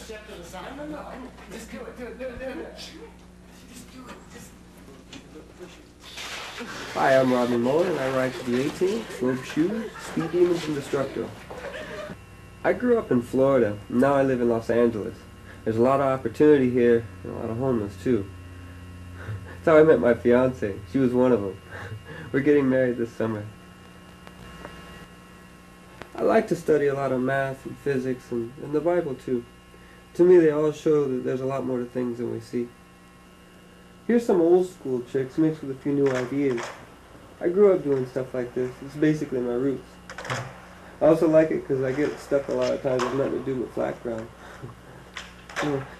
step to the side. No, just do it. Just do it. Hi, I'm Rodney Mullen, and I ride to the 18, Slope Shoes, Speed Demons, and Destructo. I grew up in Florida, and now I live in Los Angeles. There's a lot of opportunity here, and a lot of homeless too. That's how I met my fiance. She was one of them. We're getting married this summer. I like to study a lot of math and physics and the Bible too. To me, they all show that there's a lot more to things than we see. Here's some old school tricks mixed with a few new ideas. I grew up doing stuff like this. It's basically my roots. I also like it because I get stuck a lot of times with nothing to do with flat ground.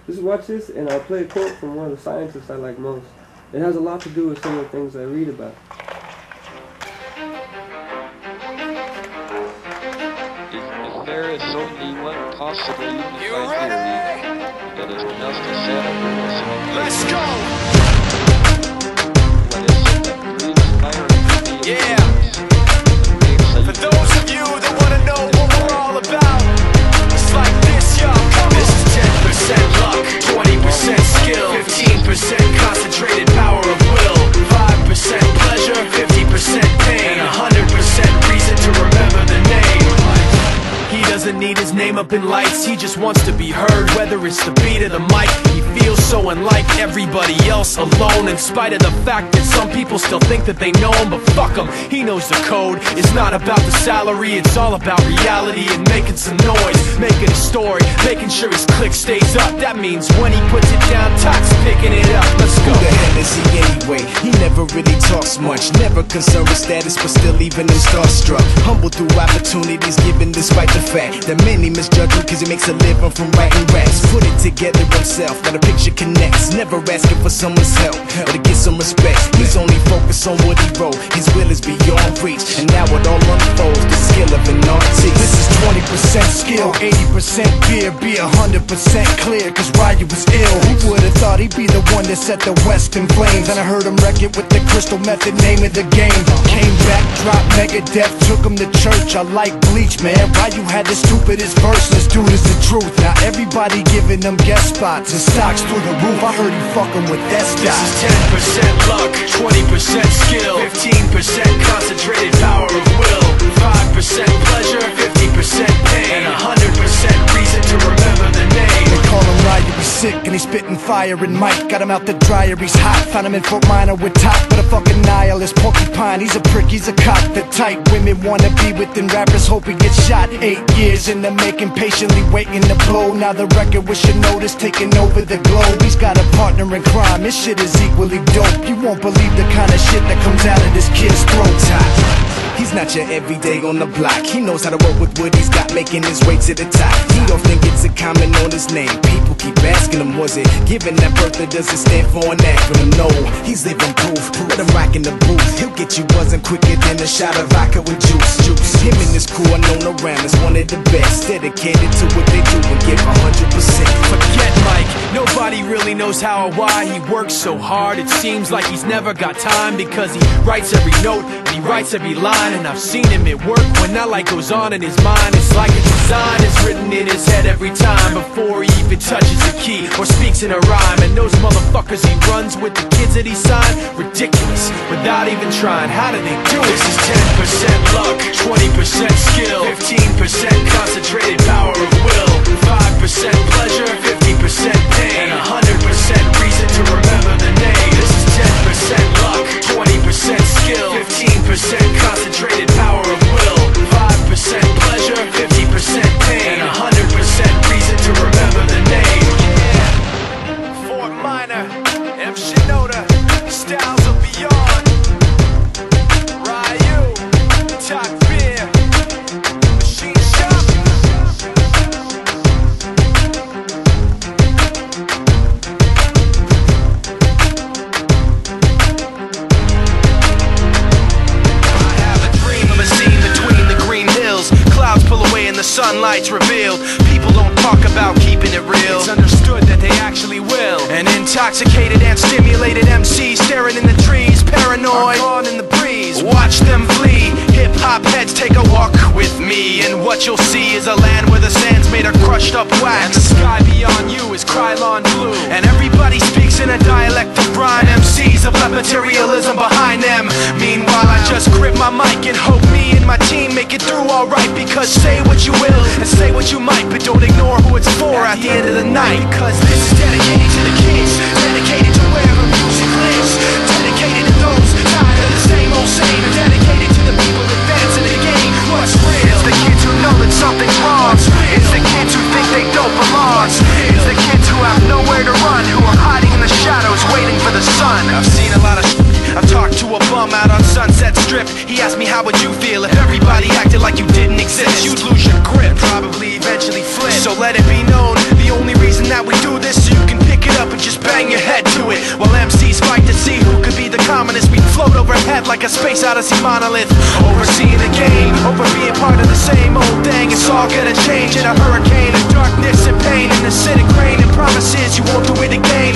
Just watch this, and I'll play a quote from one of the scientists I like most. It has a lot to do with some of the things I read about. If there is only one possible unified theory, that is just a set of rules. Let's go! What is it that breeds fire in the Yeah! For those of you that want to know what we're all about, it's like this, y'all. This is 10% luck, 20% skill, 15% concentrated power of will, 5% pleasure, 50% pain, and 100% reason to remember the name. He doesn't need his name up in lights, he just wants to be heard, whether it's the beat of the mic. He feels so unlike everybody else, alone, in spite of the fact that some people still think that they know him. But fuck him, he knows the code. It's not about the salary, it's all about reality and making some noise, making a story, making sure his click stays up. That means when he puts it down, Todd's picking it up. Let's go. Who the hell is he anyway? He never really talks much, never concerned with status, but still leaving him starstruck. Humble through opportunities given despite the fact that many misjudge him cause he makes a living from writing raps. Put it together himself, now the picture connects, never asking for someone's help or to get some respect. He's only focused on what he wrote, his will is beyond reach, and now it all unfolds, the skill of an artist. This is 20% skill, 80% fear, be 100% clear, cause Ryu was ill. Who would've thought he'd be the one that set the West in flames? And I heard him wreck it with the crystal method, name of the game. Came back, dropped Megadeth, took him to church. I like Bleach, man, Ryu had the stupidest verse, this dude is the truth. Now everybody giving them guest spots and stocks through the roof. I heard he fucking with that stock. This is 10% luck, 20% skill, 15% concentrated power of will, 5% pleasure, 50% pain, and 100% reason to remember the name. They call him Ryu, he's sick and he's spitting fire. And Mike got him out the dryer, he's hot. Found him in Fort Minor with top, but a fucking nihilist. Porcupine, he's a prick, he's a cop. The type women wanna be with, and rappers hope he gets shot. 8 years in the making, patiently waiting to blow. Now the record with your notice taking over the globe. He's got a partner in crime, his shit is equally dope. You won't believe the kind of shit that comes out of this kid's throat. He's not your everyday on the block. He knows how to work with what he's got, making his way to the top. He often gets a comment on his name. People keep asking him, was it given that birth, or does it stand for an acronym? No, he's living proof. Let him rock in the booth. He'll get you buzzing quicker than a shot of vodka with juice. Him and his crew are known around as one of the best, dedicated to what they do and give 100%. Forget Mike, nobody really knows how or why he works so hard. It seems like he's never got time, because he writes every note and he writes every line. And I've seen him at work when that light goes on in his mind. It's like a design is written in his head every time, before he even touches a key or speaks in a rhyme. And those motherfuckers he runs with, the kids that he signed, ridiculous, without even trying. How do they do it? This is 10% luck, 20% skill, 15% concentrated power of will, 5% pleasure, 50% pain, and 100% reason to remember the name. This is 10% luck, 20% skill, 15% concentrated power of will, 5% pleasure, 50% pain, and 100% reason to remember the name. Yeah. Fort Minor, M. Shinoda, Styles of Beyond, Ryu, Talk Beer, Machine Shop. Sunlight's revealed. People don't talk about keeping it real. It's understood that they actually will. An intoxicated and stimulated MC staring in the trees, paranoid, gone in the breeze. Watch them flee. Hip-hop heads take a walk with me, and what you'll see is a land where the sands mind's made of crushed up wax. And the sky beyond you is Krylon blue. And everybody speaks in a dialect of rhyme. MCs have left materialism behind them. Meanwhile I just grip my mic and hope me and my team make it through alright. Because say what you will and say what you might, but don't ignore who it's for at the end of the night. Because this is dedicated to the kids, dedicated to wherever music lives, dedicated to those tired of the same old same, and dedicated to the people advancing the game. What's real? It's the kids who know that something's wrong. It's the kids who think they don't belong. It's the kids who have nowhere to run, who are hiding in the shadows waiting for the sun. I've seen a lot of I've talked to a bum out on Sunset Strip. He asked me how would you feel if everybody acted like you didn't exist. You'd lose your grip, probably eventually flip. So let it be known, the only reason that we do this so you can pick it up and just bang your head to it. While MCs fight to see who could be the commonest, we float overhead like a space odyssey monolith. Overseeing the game, over being part of the same old thing. It's all gonna change in a hurricane of darkness and pain. In the acidic rain and promises you won't do it again.